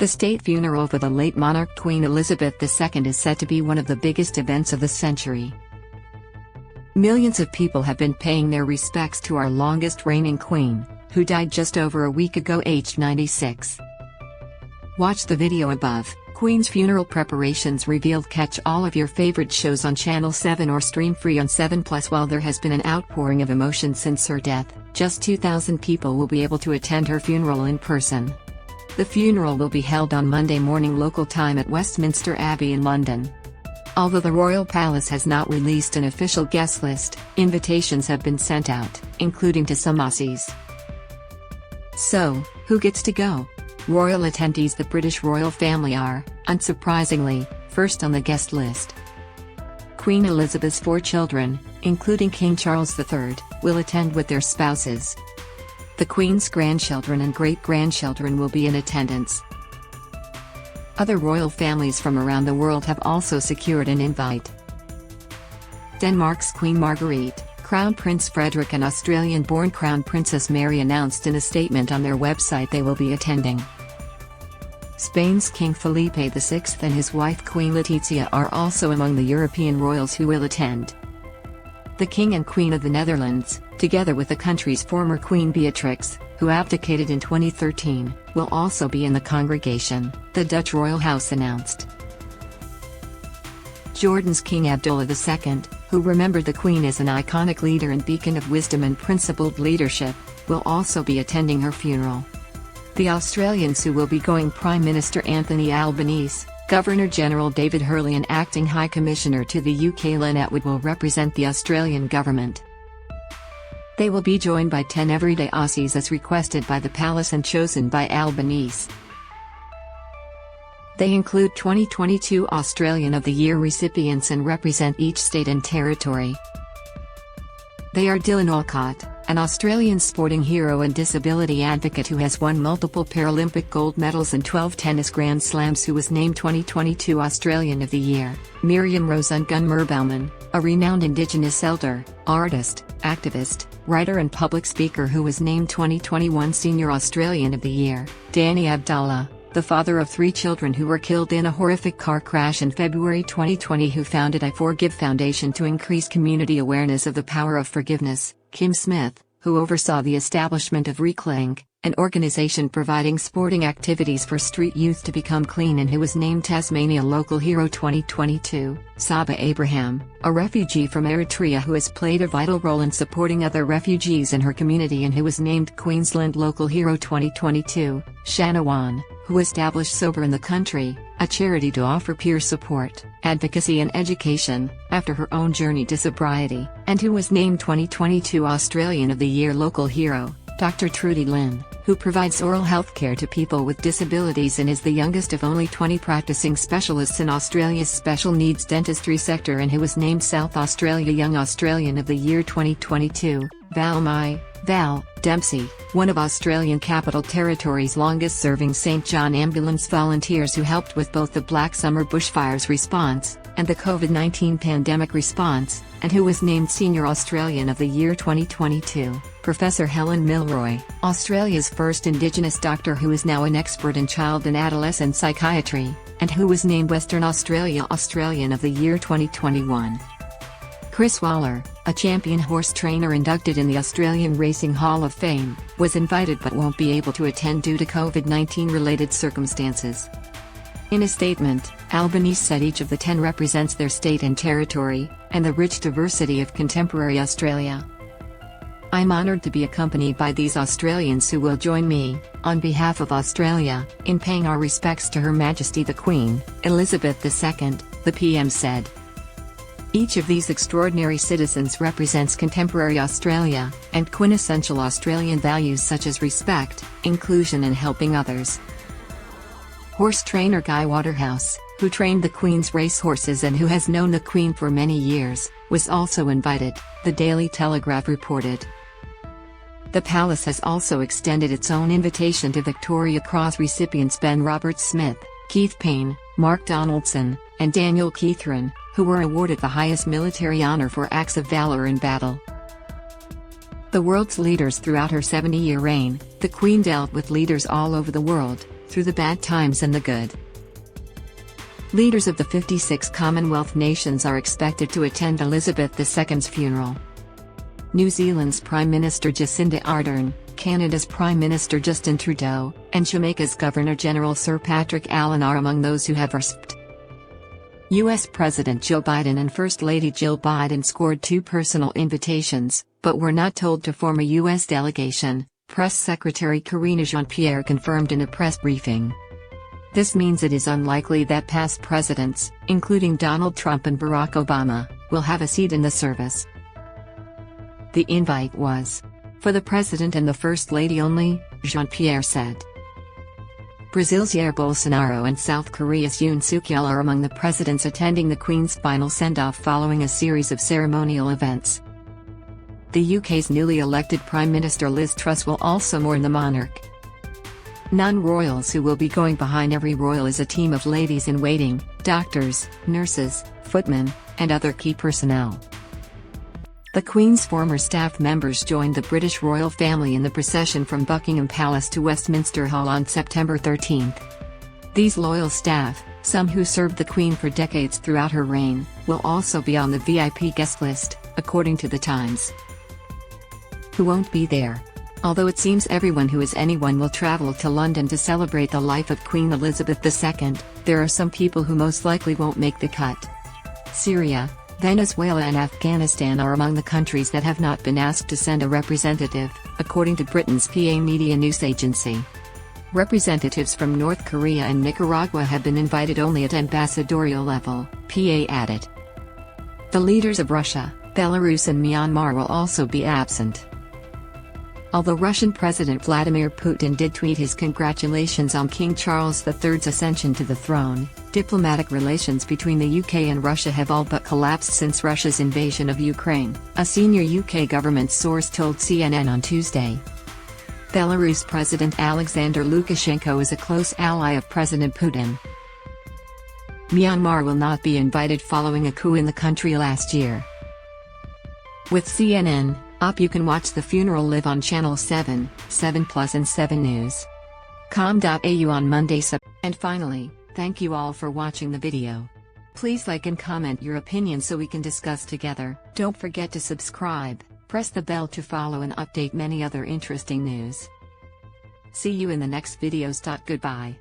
The state funeral for the late monarch Queen Elizabeth II is set to be one of the biggest events of the century. Millions of people have been paying their respects to our longest reigning queen, who died just over a week ago aged 96. Watch the video above. Queen's funeral preparations revealed. Catch all of your favorite shows on Channel 7 or stream free on 7+. While there has been an outpouring of emotion since her death, just 2,000 people will be able to attend her funeral in person. The funeral will be held on Monday morning local time at Westminster Abbey in London. Although the royal palace has not released an official guest list, invitations have been sent out, including to some Aussies. So, who gets to go? Royal attendees. The British royal family are, unsurprisingly, first on the guest list. Queen Elizabeth's 4 children, including King Charles III, will attend with their spouses. The Queen's grandchildren and great-grandchildren will be in attendance. Other royal families from around the world have also secured an invite. Denmark's Queen Margrethe, Crown Prince Frederik and Australian-born Crown Princess Mary announced in a statement on their website they will be attending. Spain's King Felipe VI and his wife Queen Letizia are also among the European royals who will attend. The King and Queen of the Netherlands, together with the country's former Queen Beatrix, who abdicated in 2013, will also be in the congregation, the Dutch royal house announced. Jordan's King Abdullah II, who remembered the Queen as an iconic leader and beacon of wisdom and principled leadership, will also be attending her funeral. The Australians who will be going: Prime Minister Anthony Albanese, Governor-General David Hurley and Acting High Commissioner to the UK Lynn Atwood will represent the Australian government. They will be joined by 10 everyday Aussies as requested by the palace and chosen by Albanese. They include 2022 Australian of the Year recipients and represent each state and territory. They are Dylan Alcott, an Australian sporting hero and disability advocate who has won multiple Paralympic gold medals and 12 tennis Grand Slams, who was named 2022 Australian of the Year. Miriam Rose Ungun-Merbauman, a renowned Indigenous elder, artist, activist, writer and public speaker who was named 2021 Senior Australian of the Year. Danny Abdallah, the father of 3 children who were killed in a horrific car crash in February 2020, who founded I Forgive Foundation to increase community awareness of the power of forgiveness. Kim Smith, who oversaw the establishment of Reclaim, an organization providing sporting activities for street youth to become clean and who was named Tasmania Local Hero 2022. Saba Abraham, a refugee from Eritrea who has played a vital role in supporting other refugees in her community and who was named Queensland Local Hero 2022. Shanna Wan, who established Sober in the Country, a charity to offer peer support, advocacy and education, after her own journey to sobriety, and who was named 2022 Australian of the Year Local Hero. Dr. Trudy Lynn, who provides oral health care to people with disabilities and is the youngest of only 20 practicing specialists in Australia's special needs dentistry sector and who was named South Australia Young Australian of the Year 2022. Val Dempsey, one of Australian Capital Territory's longest-serving St John ambulance volunteers who helped with both the Black Summer bushfires response and the COVID-19 pandemic response, and who was named Senior Australian of the Year 2022. Professor Helen Milroy, Australia's first Indigenous doctor who is now an expert in child and adolescent psychiatry, and who was named Western Australia Australian of the Year 2021. Chris Waller, a champion horse trainer inducted in the Australian Racing Hall of Fame, was invited but won't be able to attend due to COVID-19 related circumstances. In a statement, Albanese said each of the 10 represents their state and territory, and the rich diversity of contemporary Australia. I'm honoured to be accompanied by these Australians who will join me, on behalf of Australia, in paying our respects to Her Majesty the Queen, Elizabeth II, the PM said. Each of these extraordinary citizens represents contemporary Australia, and quintessential Australian values such as respect, inclusion and helping others. Horse trainer Guy Waterhouse, who trained the Queen's racehorses and who has known the Queen for many years, was also invited, the Daily Telegraph reported. The palace has also extended its own invitation to Victoria Cross recipients Ben Roberts-Smith, Keith Payne, Mark Donaldson, and Daniel Keithran, who were awarded the highest military honor for acts of valor in battle. The world's leaders. Throughout her 70-year reign, the Queen dealt with leaders all over the world, through the bad times and the good. Leaders of the 56 Commonwealth nations are expected to attend Elizabeth II's funeral. New Zealand's Prime Minister Jacinda Ardern, Canada's Prime Minister Justin Trudeau, and Jamaica's Governor-General Sir Patrick Allen are among those who have RSVP'd. U.S. President Joe Biden and First Lady Jill Biden scored 2 personal invitations, but were not told to form a U.S. delegation, Press Secretary Karine Jean-Pierre confirmed in a press briefing. This means it is unlikely that past presidents, including Donald Trump and Barack Obama, will have a seat in the service. The invite was for the President and the First Lady only, Jean-Pierre said. Brazil's Jair Bolsonaro and South Korea's Yoon Suk-yeol are among the presidents attending the Queen's final send-off following a series of ceremonial events. The UK's newly elected Prime Minister Liz Truss will also mourn the monarch. Non-royals who will be going behind every royal is a team of ladies-in-waiting, doctors, nurses, footmen, and other key personnel. The Queen's former staff members joined the British royal family in the procession from Buckingham Palace to Westminster Hall on September 13. These loyal staff, some who served the Queen for decades throughout her reign, will also be on the VIP guest list, according to The Times. Who won't be there? Although it seems everyone who is anyone will travel to London to celebrate the life of Queen Elizabeth II, there are some people who most likely won't make the cut. Syria, Venezuela and Afghanistan are among the countries that have not been asked to send a representative, according to Britain's PA media news agency. Representatives from North Korea and Nicaragua have been invited only at ambassadorial level, PA added. The leaders of Russia, Belarus and Myanmar will also be absent. Although Russian President Vladimir Putin did tweet his congratulations on King Charles III's ascension to the throne, diplomatic relations between the UK and Russia have all but collapsed since Russia's invasion of Ukraine, a senior UK government source told CNN on Tuesday. Belarus President Alexander Lukashenko is a close ally of President Putin. Myanmar will not be invited following a coup in the country last year. With CNN up, you can watch the funeral live on Channel 7, 7plus and 7 News. com.au on Monday. And finally, thank you all for watching the video. Please like and comment your opinion so we can discuss together. Don't forget to subscribe, press the bell to follow and update many other interesting news. See you in the next videos. Goodbye.